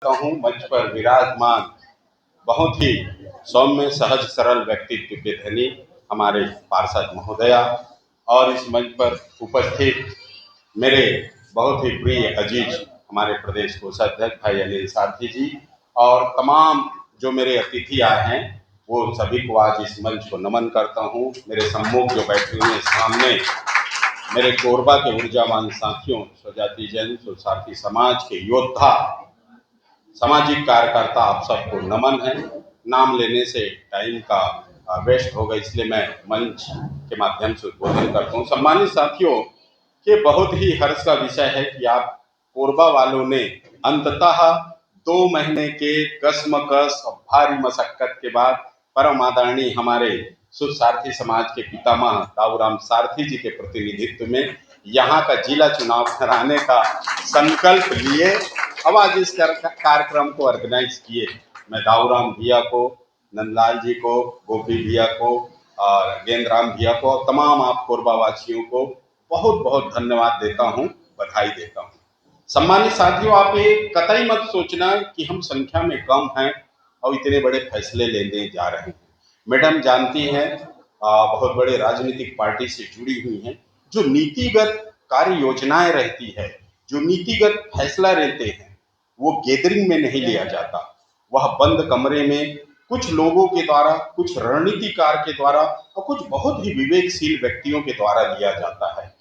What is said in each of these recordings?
हूँ मंच पर विराजमान बहुत ही सौम्य सहज सरल व्यक्तित्व के धनी हमारे पार्षद महोदया और इस मंच पर उपस्थित मेरे बहुत ही प्रिय अजीज हमारे प्रदेश कोषाध्यक्ष भाई अनिल सारथी जी और तमाम जो मेरे अतिथि आए हैं वो सभी को आज इस मंच को नमन करता हूँ। मेरे सम्मुख जो बैठे हुए हैं सामने मेरे कोरबा के ऊर्जावान साथियों, स्वजाति जन साथी समाज के योद्धा सामाजिक कार्यकर्ता, आप सबको नमन है। नाम लेने से टाइम का वेस्ट होगा, इसलिए मैं मंच के माध्यम से उद्बोधन करता हूँ। सम्मानित साथियों, ये बहुत ही हर्ष का विषय है कि आप कोरबा वालों ने अंततः 2 महीने के कसमकस और भारी मशक्कत के बाद परम आदरणीय हमारे सारथी समाज के पितामह दाऊराम सारथी जी के प्रतिनिधित्व में यहाँ का जिला चुनाव कराने का संकल्प लिए अब आज इस कार्यक्रम को ऑर्गेनाइज किए। मैं दाऊराम भैया को, नंदलाल जी को, गोपी भैया को और गेंद्राम भैया को और तमाम आप कोरबा वासियों को बहुत बहुत धन्यवाद देता हूं, बधाई देता हूं। सम्मानित साथियों, आप ये कतई मत सोचना कि हम संख्या में कम हैं और इतने बड़े फैसले लेने जा रहे हैं। मैडम जानती हैं, बहुत बड़े राजनीतिक पार्टी से जुड़ी हुई हैं। जो नीतिगत कार्य योजनाएं रहती है, जो नीतिगत फैसला लेते हैं, वो गैदरिंग में नहीं लिया जाता, वह बंद कमरे में कुछ लोगों के द्वारा, कुछ रणनीतिकार के द्वारा और कुछ बहुत ही विवेकशील व्यक्तियों के द्वारा लिया जाता है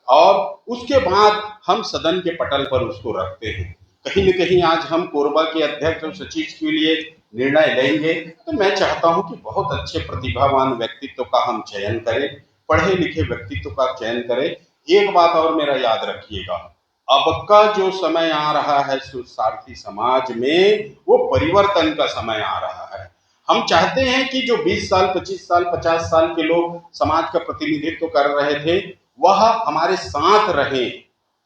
और उसके बाद हम सदन के पटल पर उसको रखते हैं। कहीं न कहीं आज हम कोरबा के अध्यक्ष और सचिव के लिए निर्णय लेंगे तो मैं चाहता हूं कि बहुत अच्छे प्रतिभावान व्यक्तित्व का हम चयन करें, पढ़े लिखे व्यक्तित्व का चयन करें। एक बात और मेरा याद रखिएगा, अब का जो समय आ रहा है सारथी समाज में, वो परिवर्तन का समय आ रहा है। हम चाहते हैं कि जो 20 साल, 25 साल, 50 साल के लोग समाज का प्रतिनिधित्व कर रहे थे, वह हमारे साथ रहे,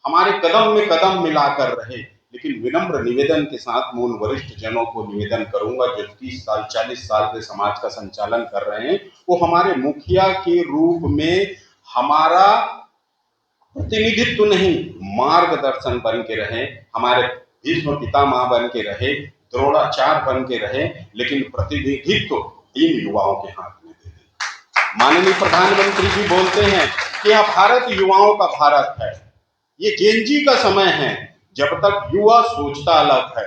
हमारे कदम में कदम मिलाकर रहे। लेकिन विनम्र निवेदन के साथ मैं उन वरिष्ठ जनों को निवेदन करूंगा जो 30 साल, 40 साल के समाज का संचालन कर रहे हैं, वो हमारे मुखिया के रूप में हमारा प्रतिनिधित्व नहीं, मार्गदर्शन बन के रहे, हमारे भीष्म पितामह बन के रहे, द्रोणाचार्य बन के रहे, लेकिन प्रतिनिधित्व इन युवाओं के हाथ में दे दे। माननीय प्रधानमंत्री जी बोलते हैं कि यह भारत युवाओं का भारत है, ये जेनजी का समय है। जब तक युवा सोचता अलग है,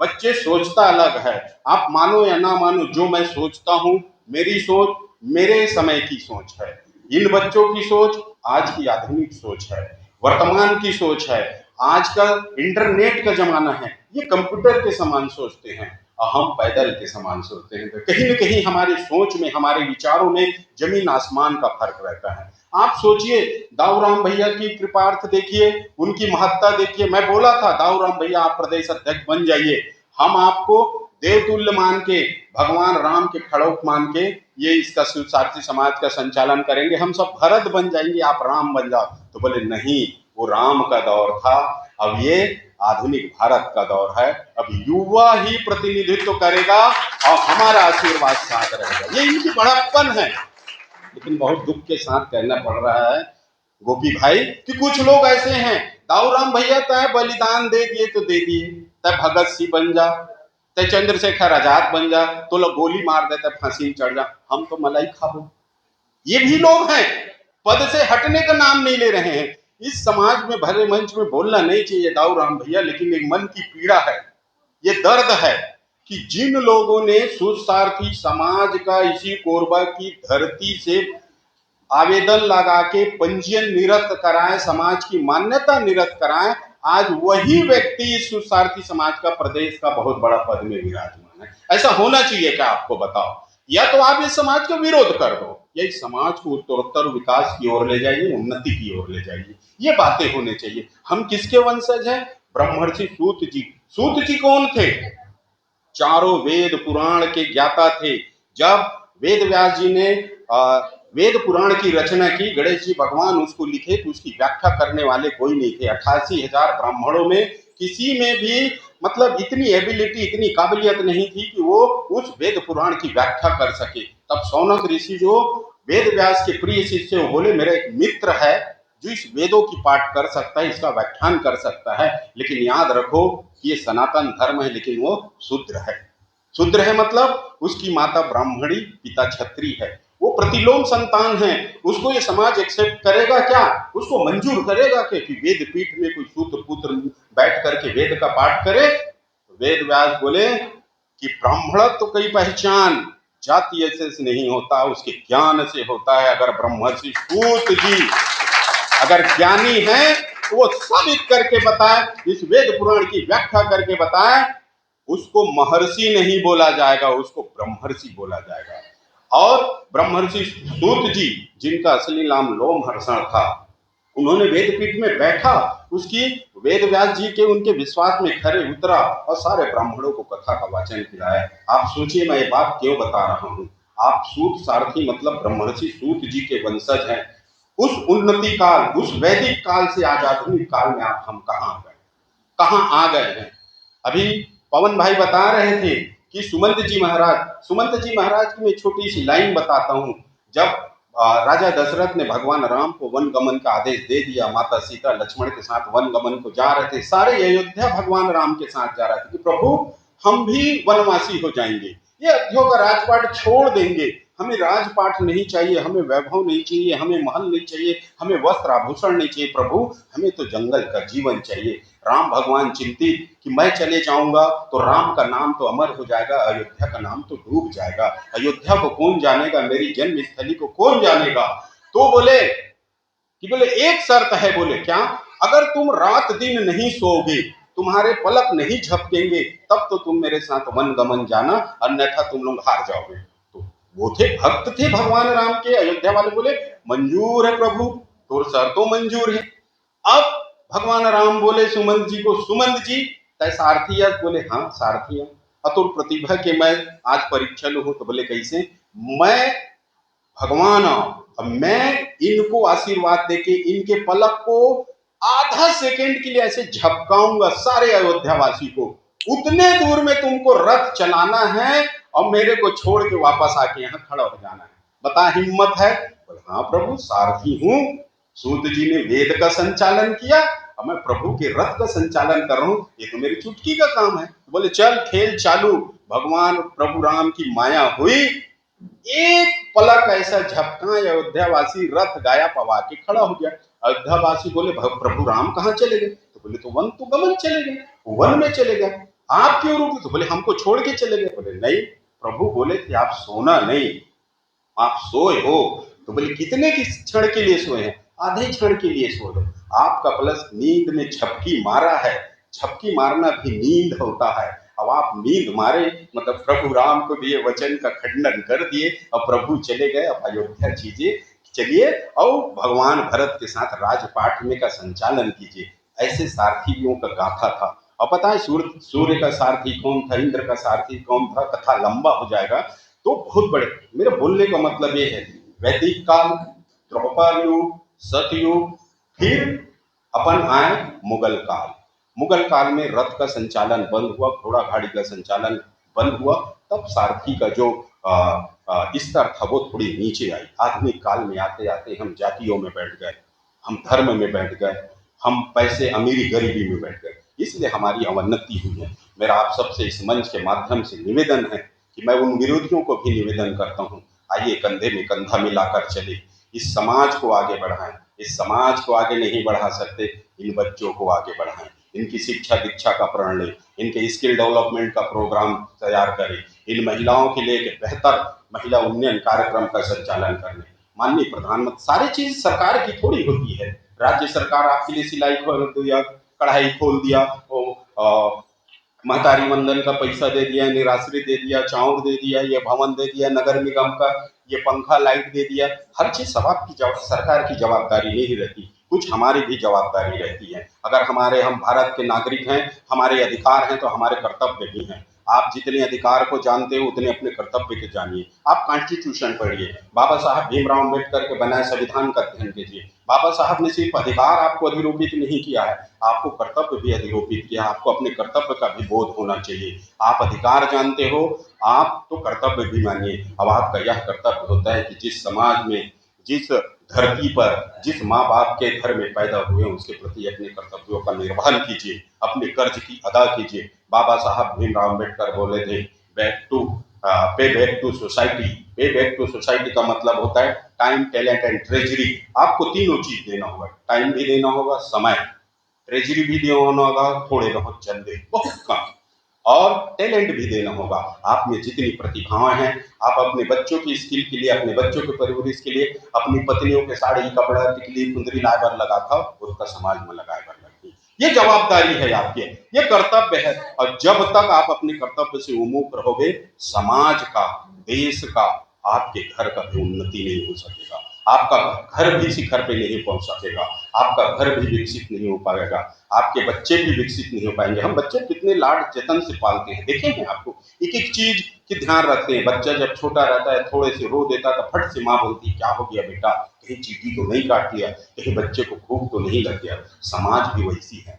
बच्चे सोचता अलग है, आप मानो या ना मानो, जो मैं सोचता हूं, मेरी सोच मेरे समय की सोच है। इन बच्चों की सोच आज की आधुनिक सोच है, वर्तमान की सोच है। आज का इंटरनेट का जमाना है, ये कंप्यूटर के समान सोचते हैं और हम पैदल के समान सोचते हैं। तो कहीं न कहीं हमारी सोच में, हमारे विचारों में जमीन आसमान का फर्क रहता है। आप सोचिए, दाऊराम भैया की कृपार्थ देखिए, उनकी महत्ता देखिए। मैं बोला था दाऊराम भैया आप प्रदेश अध्यक्ष बन जाइए, हम आपको देवतुल्य मान के, भगवान राम के खड़ोक मान के ये इसका सारथी समाज का संचालन करेंगे, हम सब भरत बन जाएंगे, आप राम बन जाओ। तो बोले नहीं, वो राम का दौर था, अब ये आधुनिक भारत का दौर है। अब युवा ही प्रतिनिधित्व करेगा और हमारा आशीर्वाद साथ रहेगा। ये इनकी बड़प्पन है। लेकिन बहुत दुख के साथ कहना पड़ रहा है गोपी भाई कि कुछ लोग ऐसे हैं, दाऊराम भैया तय बलिदान दे दिए तो दे दिए, तय भगत सिंह बन जा, तय चंद्रशेखर आजाद बन जा, तो लोग गोली मार देते, फांसी चढ़ जा, हम तो मलाई खाबो। ये भी लोग हैं, पद से हटने का नाम नहीं ले रहे हैं। इस समाज में भरे मंच में बोलना नहीं चाहिए दाऊराम भैया, लेकिन एक मन की पीड़ा है, ये दर्द है कि जिन लोगों ने सुसारथी समाज का इसी कोरबा की धरती से आवेदन लगा के पंजीयन निरस्त कराए, समाज की मान्यता निरस्त कराए, आज वही व्यक्ति इस सुसारथी समाज का प्रदेश का बहुत बड़ा पद में विराजमान है। ऐसा होना चाहिए क्या? आपको बताओ, या तो आप इस समाज का विरोध कर दो या इस समाज को उत्तरोत्तर विकास की ओर ले जाइए, उन्नति की ओर ले जाइए। ये बातें होनी चाहिए। हम किसके वंशज हैं? ब्रह्मर्षि सूत जी। सूत जी कौन थे? चारों वेद पुराण के ज्ञाता थे। जब वेद व्यास जी ने वेद पुराण की रचना की, गणेश जी भगवान उसको लिखे तो उसकी व्याख्या करने वाले कोई नहीं थे। 88,000 ब्राह्मणों में किसी में भी मतलब इतनी एबिलिटी, इतनी काबिलियत नहीं थी कि वो उस वेद पुराण की व्याख्या कर सके। तब शौनक ऋषि जो वेद व्यास के प्रिय शिष्य, बोले मेरा एक मित्र है जो इस वेदों की पाठ कर सकता है, इसका व्याख्यान कर सकता है। लेकिन याद रखो कि ये सनातन धर्म है, लेकिन वो शूद्र है। शूद्र है मतलब उसकी माता ब्राह्मणी, पिता क्षत्रिय है, वो प्रतिलोम संतान है। उसको ये समाज एक्सेप्ट करेगा क्या? उसको मंजूर करेगा कि वेद पीठ में कोई शूद्र पुत्र बैठ करके वेद का पाठ करे? तो वेद व्यास बोले कि ब्राह्मणत्व की पहचान जातीय से नहीं होता, उसके ज्ञान से होता है। अगर ब्रह्मर्षि सूत जी अगर ज्ञानी है तो वो साबित करके बताए, इस वेद पुराण की व्याख्या करके बताए, उसको महर्षि नहीं बोला जाएगा, उसको ब्रह्मर्षि बोला जाएगा। और ब्रह्मर्षि सूत जी, जिनका असली नाम लोमहर्षण था, उन्होंने वेदपीठ में बैठा, उसकी वेद व्यास जी के उनके विश्वास में खरे उतरा और सारे ब्राह्मणों को कथा का वाचन खिलाया। आप सोचिए मैं ये बात क्यों बता रहा हूं। आप सूत सारथी मतलब ब्रह्मर्षि सूत जी के वंशज हैं। उस उन्नति काल, उस वैदिक काल से आज आधुनिक काल में आप हम कहाँ आ गए हैं। अभी पवन भाई बता रहे थे कि सुमंत जी महाराज की मैं छोटी सी लाइन बताता हूं। जब राजा दशरथ ने भगवान राम को वन गमन का आदेश दे दिया, माता सीता लक्ष्मण के साथ वन गमन को जा रहे थे, सारे अयोध्या भगवान राम के साथ जा रहे थे कि प्रभु हम भी वनवासी हो जाएंगे, ये अयोध्या का राजपाट छोड़ देंगे, हमें राजपाट नहीं चाहिए, हमें वैभव नहीं चाहिए, हमें महल नहीं चाहिए, हमें वस्त्र आभूषण नहीं चाहिए, प्रभु हमें तो जंगल का जीवन चाहिए। राम भगवान चिंतित कि मैं चले जाऊंगा तो राम का नाम तो अमर हो जाएगा, अयोध्या का नाम तो डूब जाएगा, अयोध्या को कौन जानेगा, मेरी जन्म स्थली को कौन जानेगा। तो बोले एक शर्त है। बोले क्या? अगर तुम रात दिन नहीं सोओगे, तुम्हारे पलक नहीं झपकेंगे, तब तो तुम मेरे साथ वन गमन जाना, अन्यथा तुम लोग हार जाओगे। तो वो थे भक्त थे भगवान राम के। अयोध्या वाले बोले मंजूर है प्रभु, तो शर्तों मंजूर है। अब भगवान राम बोले सुमंत जी को, सुमंत जी तय सारथी है? बोले हाँ सारथी है। अतुल प्रतिभा के मैं आज परीक्षा लू हूं। तो बोले कैसे? मैं भगवान, अब मैं इनको आशीर्वाद देके इनके पलक को आधा सेकंड के लिए ऐसे झपकाऊंगा सारे अयोध्या वासी को, उतने दूर में तुमको रथ चलाना है और मेरे को छोड़ के वापस आके यहाँ खड़ा हो जाना है। बता हिम्मत है? बोले हाँ प्रभु सारथी हूं। सूत जी ने वेद का संचालन किया और मैं प्रभु के रथ का संचालन कर रहा हूं, ये तो मेरी चुटकी का काम है। बोले चल खेल चालू। भगवान प्रभु राम की माया हुई, एक पलक ऐसा झपका, अयोध्यावासी रथ गाया पवा के खड़ा हो गया। अयोध्यावासी बोले प्रभु राम कहाँ चले गए? तो बोले तो वन तो गमन चले गए, वन में चले गए, आप क्यों रुके? तो बोले हमको छोड़ के चले गए। बोले नहीं, प्रभु बोले कि आप सोना नहीं, आप सोए हो। तो बोले कितने क्षण के लिए सोए हैं? आधे क्षण के लिए सो लो। आपका प्लस नींद में झपकी मारा है, झपकी मारना भी नींद होता है। अब आप नींद मारे मतलब प्रभु राम को दिए वचन का खंडन कर दिए और प्रभु चले गए। अब अयोध्या कीजिए, चलिए और भगवान भरत के साथ राजपाट में का संचालन कीजिए। ऐसे सारथियों का गाथा था। और पता है सूर्य का सारथी कौन था, इंद्र का सारथी कौन था? कथा लंबा हो जाएगा तो बहुत बड़े। मेरे बोलने का मतलब ये है, वैदिक काल, द्वापर युग, सतयुग, फिर अपन आए मुगल काल। मुगल काल में रथ का संचालन बंद हुआ, घोड़ा गाड़ी का संचालन बंद हुआ, तब सारथी का जो स्तर था वो थोड़ी नीचे आई। आधुनिक काल में आते आते हम जातियों में बैठ गए, हम धर्म में बैठ गए, हम पैसे अमीरी गरीबी में बैठ गए, इसलिए हमारी अवनति हुई है। मेरा आप सबसे इस मंच के माध्यम से निवेदन है कि मैं उन विरोधियों को भी निवेदन करता हूँ, आइए कंधे में कंधा मिलाकर चले, इस समाज को आगे बढ़ाएं। इस समाज को आगे नहीं बढ़ा सकते, इन बच्चों को आगे बढ़ाएं, इनकी शिक्षा दीक्षा का प्रण लें, इनके स्किल डेवलपमेंट का प्रोग्राम तैयार करें, इन महिलाओं के लिए बेहतर महिला उन्नयन कार्यक्रम का संचालन करने। माननीय प्रधानमंत्री, सारी चीज सरकार की थोड़ी होती है। राज्य सरकार आपके लिए सिलाई खोल दिया, कढ़ाई खोल दिया, महतारी वंदन का पैसा दे दिया, निराश्रित दे दिया, चाउर दे दिया, ये भवन दे दिया, नगर निगम का ये पंखा लाइट दे दिया, हर चीज सब आपकी सरकार की जवाबदारी नहीं रहती, कुछ हमारी भी जवाबदारी रहती है। अगर हम भारत के नागरिक हैं, हमारे अधिकार हैं तो हमारे कर्तव्य भी हैं। आप जितने अधिकार को जानते हो उतने अपने कर्तव्य के जानिए। आप कॉन्स्टिट्यूशन पढ़िए, बाबा साहब भीमराव अम्बेडकर के बनाए संविधान का अध्ययन कीजिए। बाबा साहब ने सिर्फ अधिकार आपको अधिरोपित नहीं किया है, आपको कर्तव्य भी अधिरोपित किया। आपको अपने कर्तव्य का भी बोध होना चाहिए। आप अधिकार जानते हो, आप तो कर्तव्य भी मानिए। अब आपका यह कर्तव्य होता है कि जिस समाज में, जिस धरती पर जिस माँ बाप के घर में पैदा हुए उसके प्रति अपने कर्तव्यों का निर्वहन कीजिए, अपने कर्ज की अदा कीजिए। बाबा साहब भीमराव अम्बेडकर बोले थे, बैक टू पे बैक टू सोसाइटी। पे बैक टू सोसाइटी का मतलब होता है टाइम, टैलेंट एंड ट्रेजरी। आपको तीनों चीज देना होगा, टाइम भी देना होगा, समय, ट्रेजरी भी देना होगा, थोड़े बहुत चंदे, बहुत कम, और टैलेंट भी देना होगा। आप में जितनी प्रतिभाएं हैं, आप अपने बच्चों की स्किल के लिए, अपने बच्चों के परवरिश के लिए, अपनी पत्नियों के साड़ी, कपड़ा, टिकली, कुंदरी लाइबर लगा था, उसका समाज में लगाए बर लगती। ये जवाबदारी है आपकी, ये कर्तव्य है। और जब तक आप अपने कर्तव्य से उन्मुख रहोगे, समाज का, देश का, आपके घर का भी उन्नति नहीं हो सकेगा। आपका घर भी शिखर पे नहीं पहुंच सकेगा, आपका घर भी विकसित नहीं हो पाएगा, आपके बच्चे भी विकसित नहीं हो पाएंगे। हम बच्चे कितने लाड जतन से पालते हैं, देखे हैं आपको, एक एक चीज की ध्यान रखते हैं। बच्चा जब छोटा रहता है, थोड़े से रो देता है तो फट से माँ बोलती है, क्या हो गया बेटा, कहीं चींटी तो नहीं काट दिया, कहीं बच्चे को भूख तो नहीं लग गया। समाज भी वैसी है।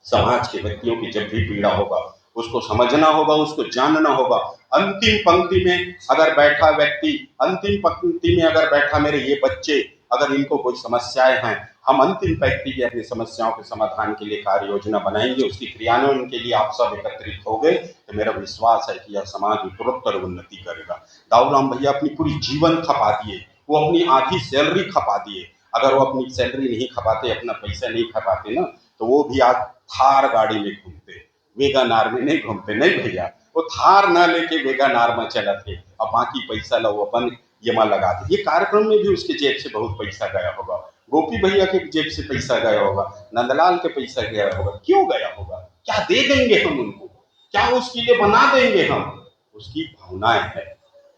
समाज के व्यक्तियों की जब भी पीड़ा होगा, उसको समझना होगा, उसको जानना होगा। अंतिम पंक्ति में अगर बैठा व्यक्ति, अंतिम पंक्ति में अगर बैठा मेरे ये बच्चे, अगर इनको कोई समस्याएं हैं, हम अंतिम व्यक्ति की अपनी समस्याओं के समाधान के लिए कार्य योजना बनाएंगे, उसकी क्रियान्वयन के लिए आप सब एकत्रित होंगे, तो मेरा विश्वास है कि यह समाज उत्तरोत्तर उन्नति करेगा। दाऊराम भैया अपनी पूरी जीवन खपा दिए, वो अपनी आधी सैलरी खपा दिए। अगर वो अपनी सैलरी नहीं खपाते, अपना पैसा नहीं खपाते ना, तो वो भी आज थार गाड़ी में घूमते, वेगानार में नहीं घूमते। नहीं भैया, वो थार ना लेके वेगानार में चला थे, और बाकी पैसा लो अपन ये माँ लगा दे। ये कार्यक्रम में भी उसके जेब से बहुत पैसा गया होगा, गोपी भैया के जेब से पैसा गया होगा, नंदलाल के पैसा गया होगा। क्यों गया होगा? क्या दे देंगे हम उनको, क्या उसके लिए बना देंगे हम? उसकी भावनाएं है,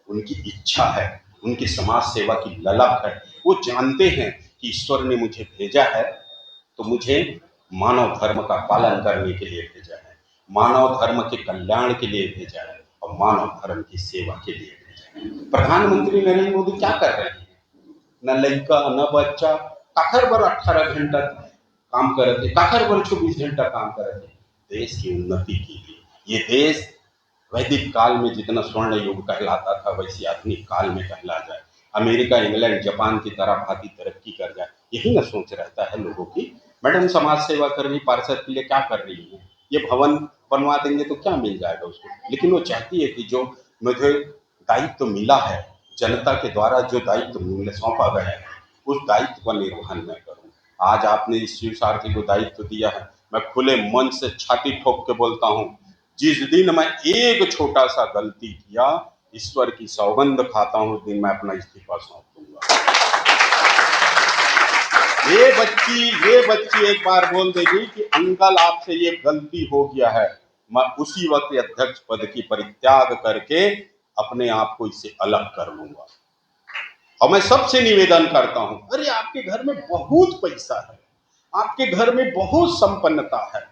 उनकी इच्छा है, उनकी समाज सेवा की ललक है। वो जानते हैं कि ईश्वर ने मुझे भेजा है तो मुझे मानव धर्म का पालन करने के लिए भेजा है, मानव धर्म के कल्याण के लिए भेजा है, और मानव धर्म की सेवा के लिए भेजा है। प्रधानमंत्री नरेंद्र मोदी क्या कर रहे हैं? न लड़का न बच्चा, काखर बर 18 घंटा काम करते, काखर बर 24 घंटा काम करते, देश की उन्नति के लिए। ये देश वैदिक काल में जितना स्वर्ण युग कहलाता था, वैसे आधुनिक काल में कहला जाए, अमेरिका, इंग्लैंड, जापान की तरह भांति तरक्की कर जाए, यही ना सोच रहता है लोगों की। मैडम समाज सेवा कर रही, पार्षद के लिए क्या कर रही है? ये भवन बनवा देंगे तो क्या मिल जाएगा उसको? लेकिन वो चाहती है कि जो मुझे दायित्व तो मिला है, जनता के द्वारा जो दायित्व मुझे सौंपा गया है, उस दायित्व का निर्वहन मैं करूं। आज आपने इस शिव सारथी को दायित्व दिया है, मैं खुले मन से छाती ठोक के बोलता हूं, जिस दिन मैं एक छोटा सा गलती किया, ईश्वर की सौगंध खाता हूं, उस दिन मैं अपना इस्तीफा सौंप दूंगा। ये बच्ची एक बार बोल देगी कि अंकल आपसे ये गलती हो गया है, मैं उसी वक्त अध्यक्ष पद की परित्याग करके अपने आप को इससे अलग कर लूंगा। और मैं सबसे निवेदन करता हूं, अरे आपके घर में बहुत पैसा है, आपके घर में बहुत संपन्नता है,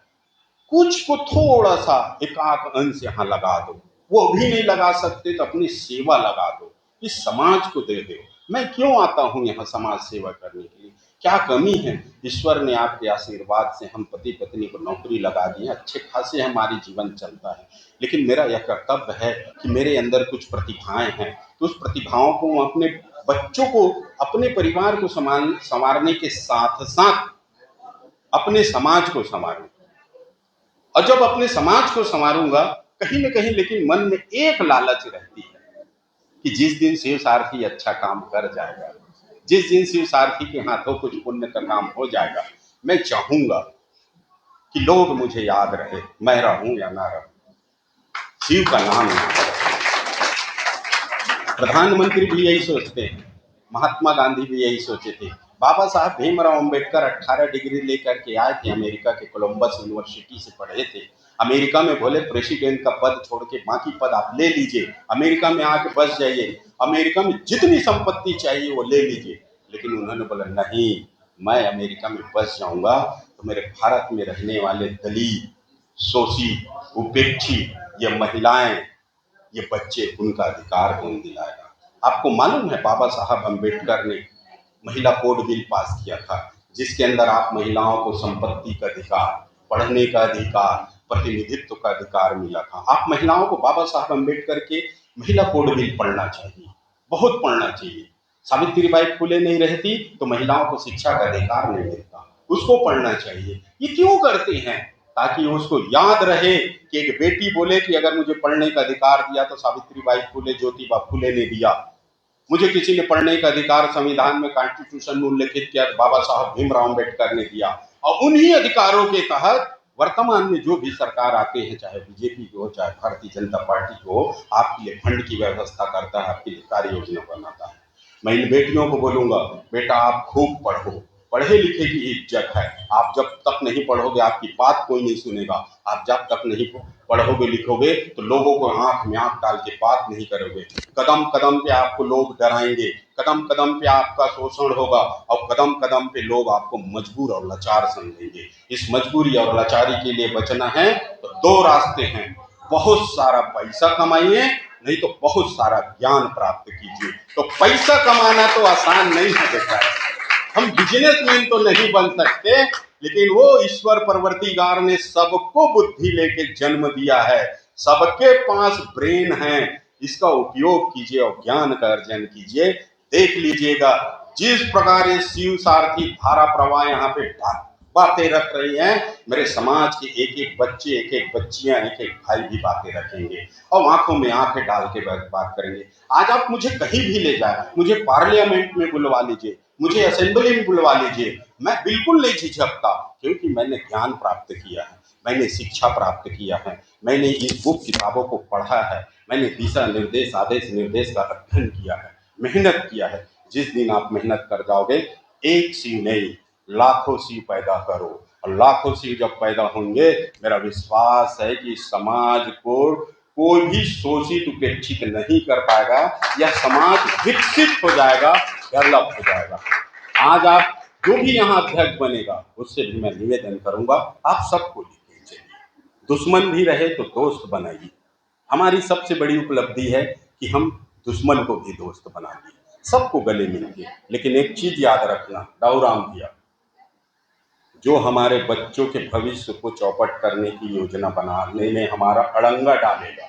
कुछ को थोड़ा सा एकाक अंश यहाँ लगा दो। वो भी नहीं लगा सकते तो अपनी सेवा लगा दो, इस समाज को दे दो। मैं क्यों आता हूँ यहाँ समाज सेवा करने के लिए? क्या कमी है? ईश्वर ने आपके आशीर्वाद से हम पति पत्नी को नौकरी लगा दी है, अच्छे खासे हमारी जीवन चलता है। लेकिन मेरा यह कर्तव्य है कि मेरे अंदर कुछ प्रतिभाएं हैं, तो उस प्रतिभाओं को अपने बच्चों को, अपने परिवार को संवारने के साथ साथ अपने समाज को संवारूं। और जब अपने समाज को संवारूंगा, कहीं न कहीं लेकिन मन में एक लालच रहती है कि जिस दिन शिव सारथी अच्छा काम कर जाएगा, जिस दिन शिव सारथी के हाथों कुछ पुण्य का काम हो जाएगा, मैं चाहूंगा कि लोग मुझे याद रहे, मैं रहूं या ना रहूं, शिव का नाम ना रहे। प्रधानमंत्री भी यही सोचते हैं, महात्मा गांधी भी यही सोचे थे। बाबा साहब भीमराव अंबेडकर 18 डिग्री लेकर के आए थे, अमेरिका के कोलंबस यूनिवर्सिटी से पढ़े थे। अमेरिका में बोले प्रेसिडेंट का पद छोड़ के बाकी पद आप ले लीजिए, अमेरिका में आके बस जाइए, अमेरिका में जितनी संपत्ति चाहिए वो ले लीजिए। लेकिन उन्होंने बोला नहीं, मैं अमेरिका में बस जाऊंगा तो मेरे भारत में रहने वाले दलित, शोषित, उपेक्षित, ये महिलाएं, ये बच्चे, उनका अधिकार कौन दिलाएगा? आपको मालूम है बाबा साहब अम्बेडकर ने महिला कोड बिल पास किया था, जिसके अंदर आप महिलाओं को संपत्ति का अधिकार, पढ़ने का अधिकार, प्रतिनिधित्व का अधिकार मिला था। आप महिलाओं को बाबा साहब अम्बेडकर के महिला कोड बिल पढ़ना चाहिए, बहुत पढ़ना चाहिए। सावित्रीबाई फुले नहीं रहती तो महिलाओं को शिक्षा का अधिकार नहीं मिलता। उसको पढ़ना चाहिए। ये क्यों करते हैं? ताकि उसको याद रहे कि एक बेटी बोले कि अगर मुझे पढ़ने का अधिकार दिया तो सावित्रीबाई फुले ज्योतिबा फुले ने दिया। मुझे किसी ने पढ़ने का अधिकार संविधान में कॉन्स्टिट्यूशन में उल्लेखित किया तो बाबा साहब भीमराव अम्बेडकर ने दिया। और उन्हीं अधिकारों के तहत वर्तमान में जो भी सरकार आते हैं, चाहे बीजेपी की हो चाहे भारतीय जनता पार्टी की हो, आपके लिए फंड की व्यवस्था करता है, आपके लिए कार्य योजना बनाता है। मैं इन बेटियों को बोलूंगा, बेटा आप खूब पढ़ो, पढ़े लिखे की इज्जत है। आप जब तक नहीं पढ़ोगे आपकी बात कोई नहीं सुनेगा। आप जब तक नहीं पढ़ोगे लिखोगे तो लोगों को आंख में आंख डाल के बात नहीं करोगे। कदम कदम पे आपको लोग डराएंगे, कदम कदम पे आपका शोषण होगा और कदम कदम पे लोग आपको मजबूर और लाचार समझेंगे। इस मजबूरी और लाचारी के लिए बचना है तो दो रास्ते हैं। बहुत सारा पैसा कमाइए, नहीं तो बहुत सारा ज्ञान प्राप्त कीजिए। तो पैसा कमाना तो आसान नहीं है बेटा। हम बिजनेसमैन तो नहीं बन सकते, लेकिन वो ईश्वर परवरदिगार ने सबको बुद्धि लेके जन्म दिया है। सबके पास ब्रेन है, इसका उपयोग कीजिए और ज्ञान का अर्जन कीजिए। देख लीजिएगा जिस प्रकार ये शिव सारथी धारा प्रवाह यहाँ पे बातें रख रही हैं, मेरे समाज के एक एक बच्चे, एक एक बच्चियां, एक एक भाई भी बातें रखेंगे और आंखों में आंखें डाल के बात करेंगे। आज आप मुझे कहीं भी ले जाए, मुझे पार्लियामेंट में बुलवा लीजिए, मुझे असेंबली में बुलवा लीजिए, मैं बिल्कुल नहीं झिझकता, क्योंकि मैंने ज्ञान प्राप्त किया है, मैंने शिक्षा प्राप्त किया है, मैंने इस बुक किताबों को पढ़ा है, मैंने दिशा निर्देश आदेश निर्देश का अध्ययन किया है, मेहनत किया है। जिस दिन आप मेहनत कर जाओगे, एक शिव नहीं लाखों शिव पैदा करो, और लाखों शिव जब पैदा होंगे, मेरा विश्वास है कि समाज को कोई भी शोषित उपेक्षित नहीं कर पाएगा। यह समाज विकसित हो जाएगा, डेवलप हो जाएगा। आज आप जो भी यहाँ अध्यक्ष बनेगा उससे भी मैं निवेदन करूंगा, आप सबको लेके चलिए, दुश्मन भी रहे तो दोस्त बनाइए। हमारी सबसे बड़ी उपलब्धि है कि हम दुश्मन को भी दोस्त बना दिए, सबको गले मिलके। लेकिन एक चीज याद रखना दाऊराम भैया, जो हमारे बच्चों के भविष्य को चौपट करने की योजना बनाने में हमारा अड़ंगा डालेगा,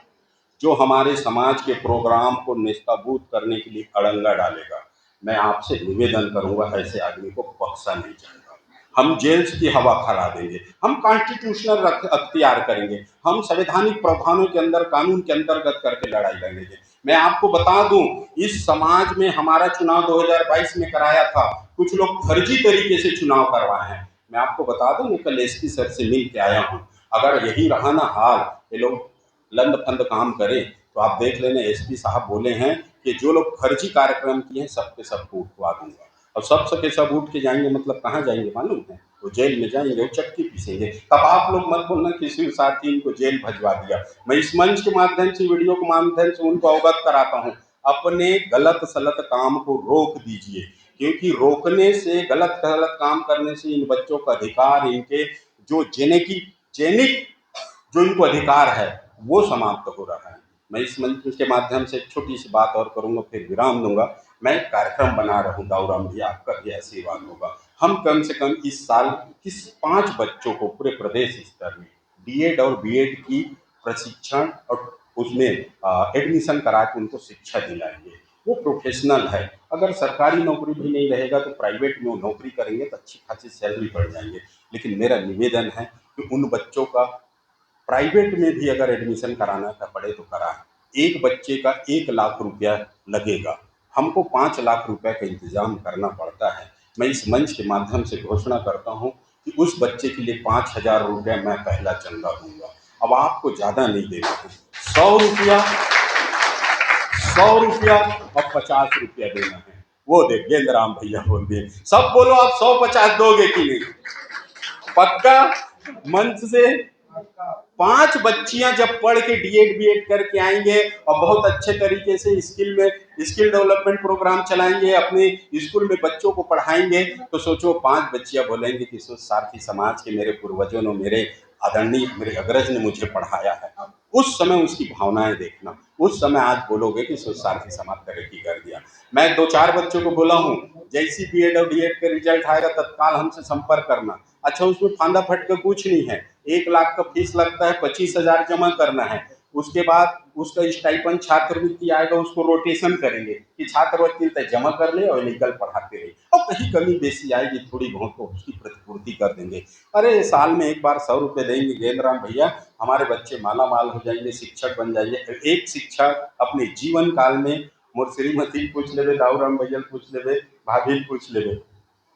जो हमारे समाज के प्रोग्राम को निस्ताबूत करने के लिए अड़ंगा डालेगा, मैं आपसे निवेदन करूंगा, ऐसे आदमी को बख्शा नहीं जाएगा। हम जेल्स की हवा खा देंगे, हम कॉन्स्टिट्यूशनल अख्तियार करेंगे, हम संवैधानिक प्रावधानों के अंदर कानून के अंतर्गत करके लड़ाई लड़ेंगे। मैं आपको बता दूं, इस समाज में हमारा चुनाव 2022 में कराया था, कुछ लोग फर्जी तरीके से चुनाव करवाए हैं। मैं आपको बता दूं, मैं कल एसपी सर से मिल के आया हूँ। अगर यही रहा ना हाल, ये लोग लंद फंद काम करें तो आप देख लेना, एसपी साहब बोले हैं कि जो लोग फर्जी कार्यक्रम किए हैं सब के सबको उठवा दूंगा। और सब के सब उठ के जाएंगे, मतलब कहाँ जाएंगे मालूम है? वो जेल में जाएंगे, वो चक्की पीसेंगे। तब आप लोग मत बोलना कि शिव साथी इनको जेल भजवा दिया। मैं इस मंच के माध्यम से, वीडियो के माध्यम से उनको अवगत कराता हूँ, अपने गलत सलत काम को रोक दीजिए, क्योंकि रोकने से, गलत गलत काम करने से इन बच्चों का अधिकार, इनके जो जेनिक जो इनको अधिकार है वो समाप्त हो रहा है। मैं इस मंच के माध्यम से एक छोटी सी बात और करूंगा, फिर विराम दूंगा। मैं एक कार्यक्रम बना रहा हूँ दाऊराम भी, आपका भी आशीर्वाद होगा। हम कम से कम इस साल किस 5 बच्चों को पूरे प्रदेश स्तर में डीएड और बीएड की प्रशिक्षण और उसमें एडमिशन करा के उनको शिक्षा दिलाएंगे। वो प्रोफेशनल है, अगर सरकारी नौकरी भी नहीं रहेगा तो प्राइवेट में वो नौकरी करेंगे तो अच्छी खासी सैलरी बढ़ जाएंगे। लेकिन मेरा निवेदन है कि उन बच्चों का प्राइवेट में भी अगर एडमिशन कराना का पड़े तो कराएं। एक बच्चे का 1 लाख रुपया लगेगा, हमको 5 लाख रुपए का इंतजाम करना पड़ता है। मैं इस मंच के माध्यम से घोषणा करता हूं कि उस बच्चे के लिए 5,000 रुपये मैं पहला चंदा दूंगा। अब आपको ज़्यादा नहीं देना है, 100 रुपया, 100 रुपया और 50 रुपया देना है। वो दे गेंद राम भैया बोल दिए, सब बोलो आप 100-50 दोगे कि नहीं? पक्का? मंच से 5 बच्चियां जब पढ़ के डीएड बीएड करके आएंगे और बहुत अच्छे तरीके से स्किल डेवलपमेंट प्रोग्राम चलाएंगे, अपने स्कूल में बच्चों को पढ़ाएंगे, तो सोचो 5 बच्चियां बोलेंगे कि सारथी समाज के मेरे पूर्वजों ने, मेरे आदरणीय, मेरे अग्रज ने मुझे पढ़ाया है। उस समय उसकी भावनाएं देखना, उस समय आज बोलोगे कि सारथी समाज तरक्की कर दिया। मैं 2-4 बच्चों को बोला हूँ, जैसी बीएड और डीएड का रिजल्ट आएगा तत्काल हमसे संपर्क करना। अच्छा, उसमें फांदा फटका कुछ नहीं है, 1 लाख का फीस लगता है, 25,000 जमा करना है। उसके बाद उसका स्टाइपेंड छात्रवृत्ति आएगा, उसको रोटेशन करेंगे कि छात्रवृत्ति तक जमा कर ले और निकल पढ़ाते रहे, और कहीं कमी बेसी आएगी थोड़ी बहुत तो उसकी प्रतिपूर्ति कर देंगे। अरे साल में एक बार 100 रुपये देंगे गेंदराम भैया, हमारे बच्चे माला माल हो जाएंगे, शिक्षक बन जाएंगे। एक शिक्षक अपने जीवन काल में, मोर श्रीमती पूछ लेवे, दाऊराम भैया पूछ लेवे, भाभी पूछ लेवे,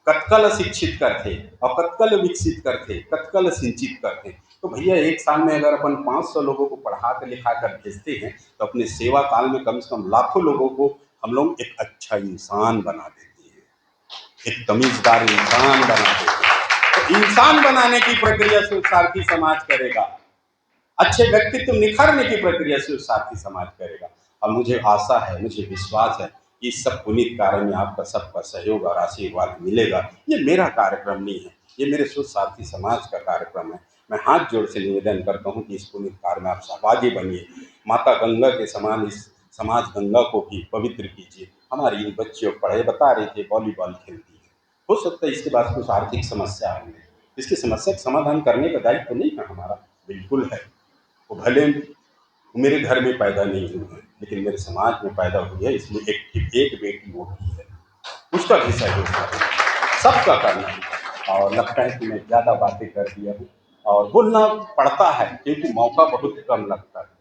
कतकल शिक्षित करते और कतकल विकसित करते, कतकल सिंचित करते। तो भैया एक साल में अगर अपन 500 लोगों को पढ़ा कर लिखा कर भेजते हैं तो अपने सेवा काल में कम से कम लाखों लोगों को हम लोग एक अच्छा इंसान बना देते हैं, एक तमीजदार इंसान बना देते हैं। तो इंसान बनाने की प्रक्रिया से सारथी समाज करेगा, अच्छे व्यक्तित्व निखारने की प्रक्रिया से सारथी समाज करेगा। और मुझे आशा है, मुझे विश्वास है कि इस सब पुनीत कार्य में आपका सबका सहयोग और आशीर्वाद मिलेगा। ये मेरा कार्यक्रम नहीं है, ये मेरे शुद्ध सारथी समाज का कार्यक्रम है। मैं हाथ जोड़ से निवेदन करता हूँ कि इस पुनीत कार्य में आप सहभागी बनिए। माता गंगा के समान इस समाज गंगा को भी पवित्र कीजिए। हमारी इन बच्चियों पढ़े बता रहे थे वॉलीबॉल खेलती है, हो सकता है इसके बाद कुछ आर्थिक समस्या आए, इसकी समस्या का समाधान करने का दायित्व तो नहीं है हमारा, बिल्कुल है। वो भले मेरे घर में पैदा नहीं हुई है लेकिन मेरे समाज में पैदा हुई है, इसलिए एक बेटी वो भी है, उसका भी सहयोग करना, सबका करना है। और लगता है कि मैं ज़्यादा बातें कर दिया हूँ और बोलना पड़ता है क्योंकि मौका बहुत कम लगता है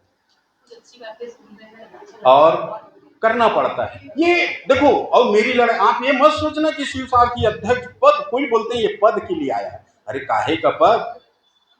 और करना पड़ता है। ये देखो, और मेरी लड़ाई, आप ये मत सोचना कि शिव सारथी अध्यक्ष पद, कोई बोलते हैं ये पद के लिए आया है। अरे काहे का पद,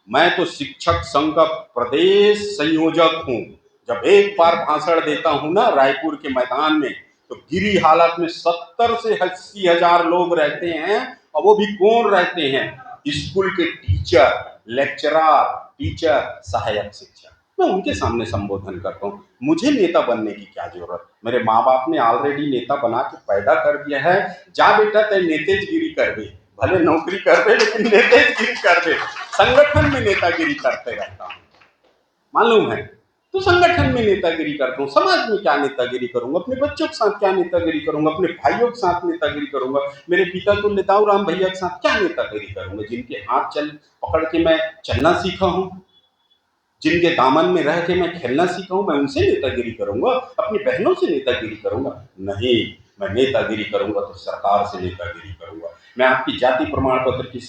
मैं तो शिक्षक संघ का प्रदेश संयोजक हूँ। जब एक बार भाषण देता हूँ ना रायपुर के मैदान में, तो गिरी हालत में 70 से 80 हजार लोग रहते हैं, और वो भी कौन रहते हैं, स्कूल के टीचर, लेक्चरर, टीचर, सहायक शिक्षक। मैं उनके सामने संबोधन करता हूँ। मुझे नेता बनने की क्या जरूरत, मेरे माँ बाप ने ऑलरेडी नेता बना के पैदा कर दिया है। जा बेटा तय नेतेजगिरी कर दे, भले नौकरी कर दे लेकिन नेतेगिरी कर दे। संगठन में नेतागिरी करते रहता हूँ, मालूम है, तो संगठन में नेतागिरी करता हूँ। समाज में क्या नेतागिरी करूंगा, अपने बच्चों के साथ क्या नेतागिरी करूंगा, अपने भाइयों के साथ नेतागिरी करूंगा, मेरे पिता तुल्य दाऊराम भैया के साथ क्या नेतागिरी करूंगा, जिनके हाथ चल पकड़ के मैं चलना सीखा हूँ, जिनके दामन में रह के मैं खेलना सीखा हूँ, मैं उनसे नेतागिरी करूंगा, अपनी बहनों से नेतागिरी करूंगा? नहीं, मैं नेतागिरी करूंगा तो सरकार से नेतागिरी करूंगा। मैं आपकी जाति प्रमाण पत्र की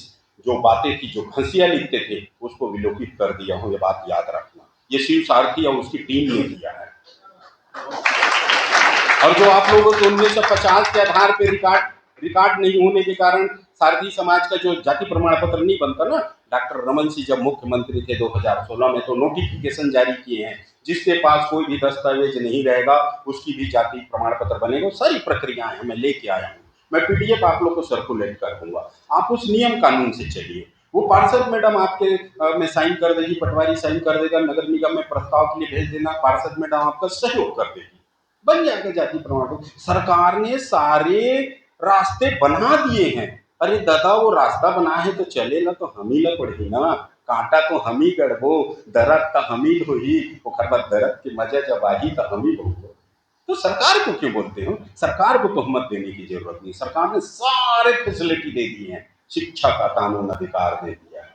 जो बातें थी, जो घंसियां लिखते थे, उसको विलोपित कर दिया हूँ, ये बात याद रखना। ये शिव सारथी और उसकी टीम ने किया है। और जो आप लोगों को 1950 के आधार पे रिकॉर्ड नहीं होने के कारण सारथी समाज का जो जाति प्रमाण पत्र नहीं बनता ना, डॉक्टर रमन सिंह जब मुख्यमंत्री थे 2016 में, तो नोटिफिकेशन जारी किए हैं, जिसके पास कोई भी दस्तावेज नहीं रहेगा उसकी भी जाति प्रमाण पत्र बनेगा। सारी प्रक्रियाएं मैं लेके आया हूँ, मैं पीडीएफ आप लोग को सर्कुलेट कर दूंगा। आप उस नियम कानून से चलिए। वो पार्षद मैडम आपके में साइन कर देगी, पटवारी साइन कर देगा, नगर निगम में प्रस्ताव के लिए भेज देना, पार्षद मैडम आपका सहयोग कर देगी, बन जाएगा जाति प्रमाण पत्र। सरकार ने सारे रास्ते बना दिए हैं। अरे दादा, वो रास्ता बना है तो चलेगा तो हम ही लपड़ी ना, कांटा तो हम ही गढ़बो, दरद तो हम ही होही, ओकर बाद दरद के मजा जब आही तो हम ही भोगो। तो सरकार को क्यों बोलते हो, सरकार को तोहमत देने की जरूरत नहीं। सरकार ने सारे फैसिलिटी दे दी है, शिक्षा का कानून अधिकार दे दिया है,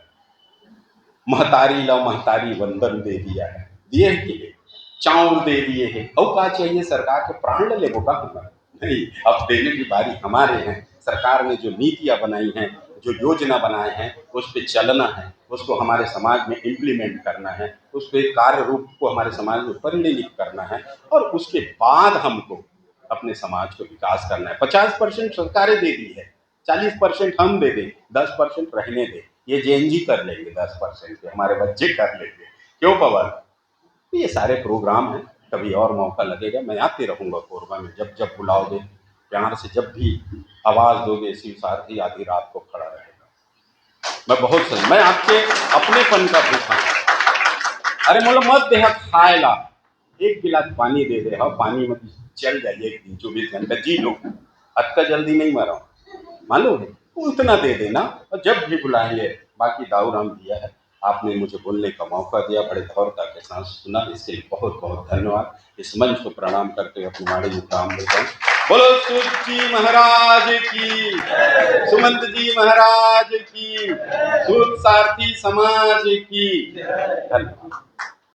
महतारी ला महतारी वंदन दे दिया है, दिए के लिए चाउर दे दिए हैं। और क्या चाहिए, सरकार के प्राण ले लेगो का होगा नहीं, अब देने की बारी हमारे हैं। सरकार ने जो नीतियां बनाई हैं, जो योजना बनाए हैं, उस पर चलना है, उसको हमारे समाज में इम्प्लीमेंट करना है, उस पर कार्य रूप को हमारे समाज में परिणित करना है, और उसके बाद हमको अपने समाज को विकास करना है। 50% सरकारें दे दी है, 40% हम दे दें, 10% रहने दें, ये जेएनजी कर लेंगे, 10% हमारे बच्चे कर लेंगे। क्यों पवन, ये सारे प्रोग्राम हैं। कभी और मौका लगेगा, मैं आते रहूँगा कोरबा में, जब जब बुलाओगे प्यार से, जब भी आवाज़ दोगे, शिव सारथी आधी रात को खड़ा रहेगा। मैं बहुत सही, मैं आपके अपनेपन का भूखा हूँ। अरे मतलब मत देहा खाए ला, एक गिलास पानी दे दे, हाँ पानी में चल जाइए, एक दिन 24 घंटा जी लो, अतका जल्दी नहीं मरा, मालूम है, उतना दे देना, और जब भी बुलाएंगे। बाकी दाऊराम दिया है, आपने मुझे बोलने का मौका दिया, बड़े गौरता के साथ सुना, इसके लिए बहुत बहुत धन्यवाद। इस मंच को प्रणाम करते हुए अपनी वाणी में काम देता हूँ। बोलो सूत जी महाराज की, सुमंत जी महाराज की, सूत सारथी समाज की। धन्यवाद।